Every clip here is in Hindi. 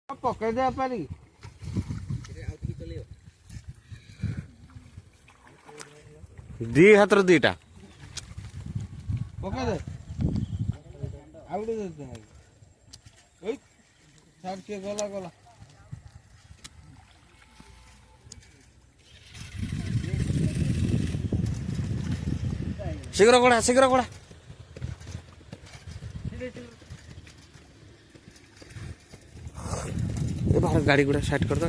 पकड़ दे पारी दी हाथ दीटा पकड़ दे आवड़े दे दे ओई साइड के गला गला शीघ्र कोड़ा ये बाहर गाड़ी गुड़ा साइड कर दो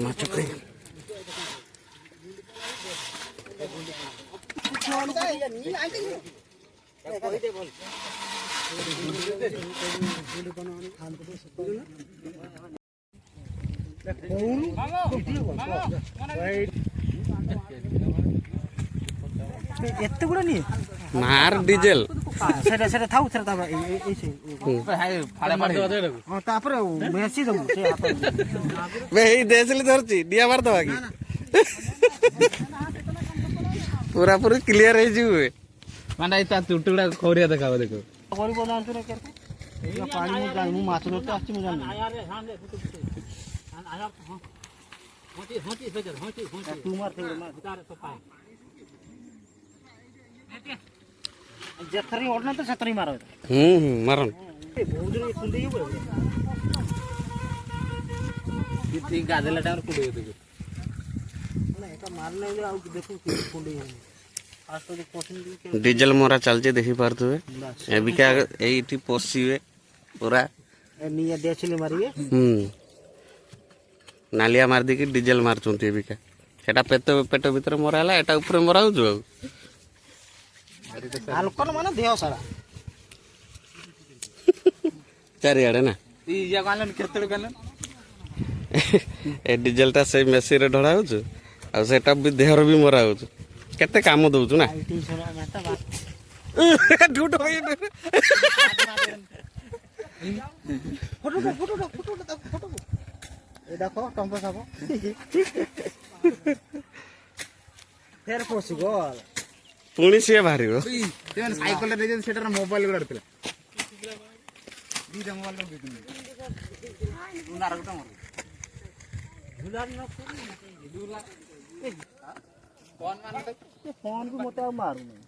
माछ एत्ते गुड़ा नहीं मार डीजल सेटा सेटा थाउ सेटा थाउ ए से फाड़े फाड़े हां तापर मेसी दम से बे ही देसली धरची डिया मार दवा की पूरा पूरा क्लियर है जी हुए माने इता टुटुड़ा खोरिया देखाव देखो कोरी बोला आंसर करते ये पानी में जाई मु माछ धरते आछि मु जान आया सामने आया होती होती सजर होती होती तू मार थे मार उतारे तो पाए जथरी ओडना तो सतरी मारो मरन बहुत रे कुंडी हो इतनी गाजला टाइम कुंडी देखो ना एटा मारने आ देखो कुंडी हो आज तो कोशिश डीजल मोरा चलचे देखि पारतुवे एबिका एठी पोसीवे पूरा निया देछली मारिए नालिया मार दी कि डीजल मार चुंती एबिका सेटा पेट भीतर मोरा हला एटा ऊपर मोरा हो जो हल्कन माने देह सारा चारि आड़े ना ई या कालन केतड़ कालन ए डीजल ता से मेसी रे ढळा हो छु आ सेटा भी देहर भी मोरा हो छु केते काम दउ छु ना आईटी छोरा माता बात झूठ होई फोटो ए देखो टंपो साबो फेर पोसी गोल पुणी से बाहरिबो तेन साइकिल रे जे सेटर मोबाइल गुडा रतला दीटा मोबाइल रे बिकन उनार गुटा मोर दुलार न दुला फोन माने फोन को मते मारू नहीं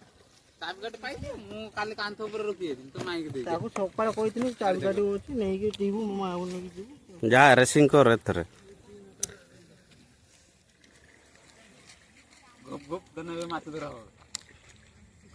चाबीकाठी पाई मु काली कांथ ऊपर रखी दे तो माइक दे ताको सकाळ कहितनी चाबीकाठी होची नहीं कि जीवु मां आउ नहीं जीवु जा रेसिंग कर एथरे गप गप दनवे माछ धरा